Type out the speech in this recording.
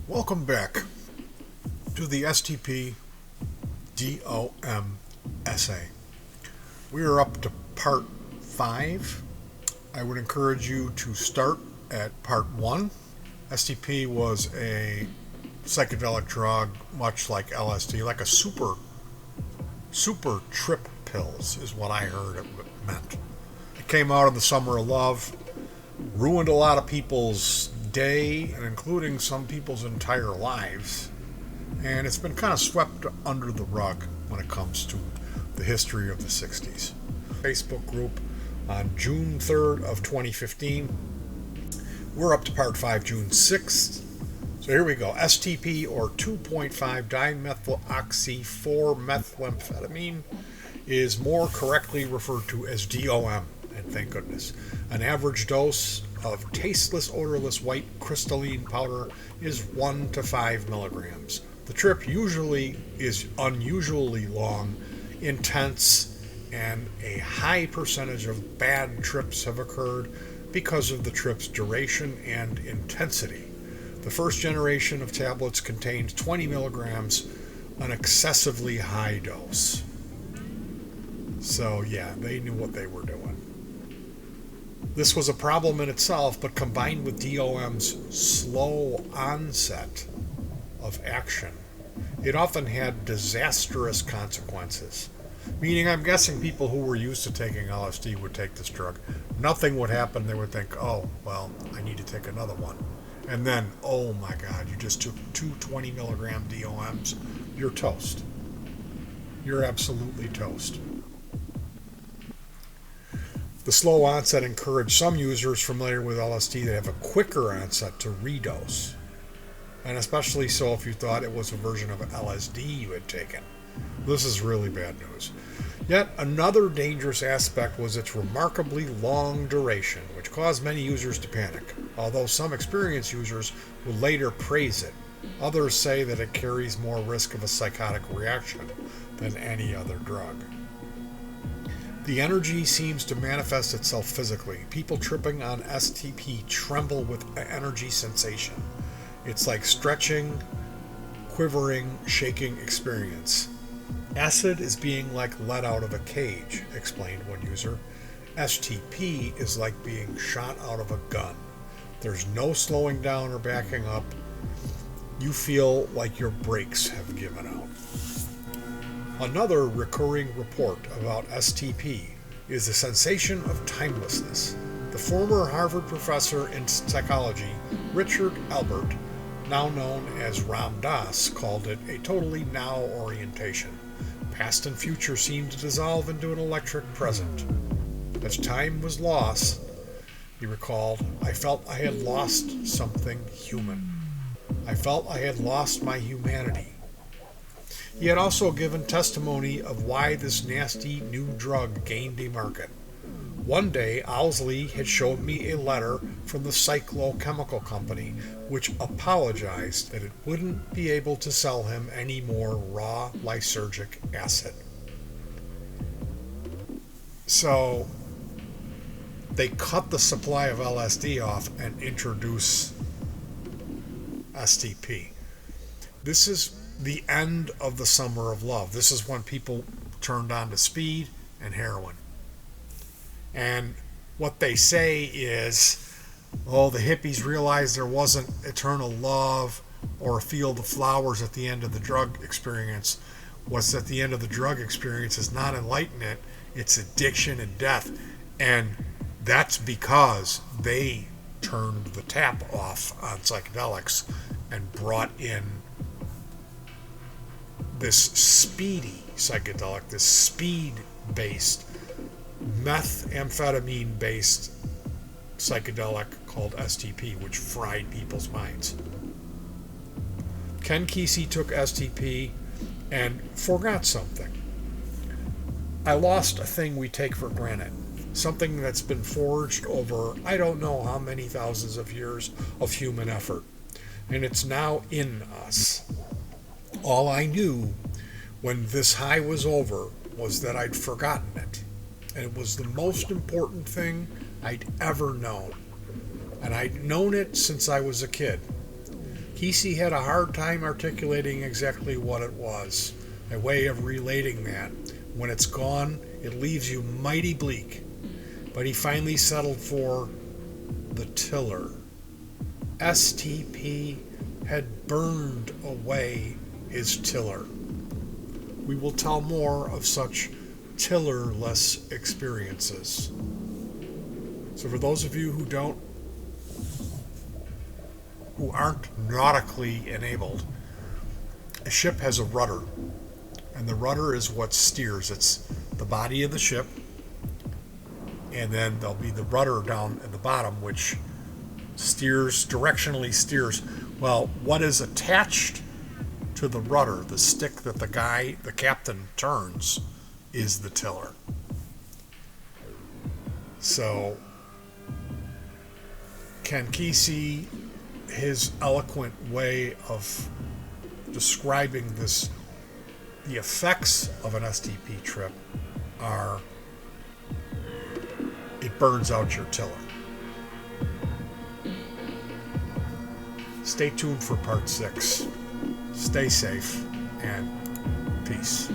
Welcome back to the STP-DOM essay. We are up to part 5. I would encourage you to start at part 1. STP was a psychedelic drug, much like LSD, like a super trip pills is what I heard it meant. It came out in the summer of love, ruined a lot of people's day, and including some people's entire lives. And it's been kind of swept under the rug when it comes to the history of the 60s. Facebook group on June 3rd of 2015. We're up to part 5, June 6th. So here we go. STP, or 2.5-dimethyloxy-4-methamphetamine, is more correctly referred to as DOM, and thank goodness. An average dose of tasteless, odorless white crystalline powder is 1 to 5 milligrams. The trip usually is unusually long, intense, and a high percentage of bad trips have occurred because of the trip's duration and intensity. The first generation of tablets contained 20 milligrams, an excessively high dose. So yeah, they knew what they were doing. This was a problem in itself, but combined with DOM's slow onset of action, it often had disastrous consequences. Meaning, I'm guessing people who were used to taking LSD would take this drug. Nothing would happen. They would think, oh, well, I need to take another one. And then, oh my God, you just took 2 20 milligram DOMs. You're toast. You're absolutely toast. The slow onset encouraged some users familiar with LSD that have a quicker onset to redose. And especially so if you thought it was a version of LSD you had taken. This is really bad news. Yet another dangerous aspect was its remarkably long duration, which caused many users to panic, although some experienced users would later praise it. Others say that it carries more risk of a psychotic reaction than any other drug. The energy seems to manifest itself physically. People tripping on STP tremble with energy sensation. It's like stretching, quivering, shaking experience. Acid is being like let out of a cage, explained one user. STP is like being shot out of a gun. There's no slowing down or backing up. You feel like your brakes have given out. Another recurring report about STP is the sensation of timelessness. The former Harvard professor in psychology, Richard Albert, now known as Ram Dass, called it a totally now orientation. Past and future seemed to dissolve into an electric present. As time was lost, he recalled, I felt I had lost something human. I felt I had lost my humanity. He had also given testimony of why this nasty new drug gained a market. One day, Owsley had showed me a letter from the Cyclo-Chemical Company, which apologized that it wouldn't be able to sell him any more raw lysergic acid. So, they cut the supply of LSD off and introduce STP. This is the end of the summer of love. This is when people turned on to speed and heroin. And what they say is, oh, the hippies realized there wasn't eternal love or a field of flowers at the end of the drug experience. What's at the end of the drug experience is not enlightenment, it's addiction and death. And that's because they turned the tap off on psychedelics and brought in this speedy psychedelic, this speed-based, methamphetamine-based psychedelic called STP, which fried people's minds. Ken Kesey took STP and forgot something. I lost a thing we take for granted, something that's been forged over I don't know how many thousands of years of human effort, and it's now in us. All I knew when this high was over was that I'd forgotten it. And it was the most important thing I'd ever known. And I'd known it since I was a kid. Kesey had a hard time articulating exactly what it was, a way of relating that. When it's gone, it leaves you mighty bleak. But he finally settled for the tiller. STP had burned away his tiller. We will tell more of such tillerless experiences. So for those of you who aren't nautically enabled, a ship has a rudder, and the rudder is what steers. It's the body of the ship, and then there'll be the rudder down at the bottom, which directionally steers. Well, what is attached to the rudder, the stick that the captain turns, is the tiller. So, Ken Kesey, his eloquent way of describing the effects of an STP trip are, it burns out your tiller. Stay tuned for part 6. Stay safe and peace.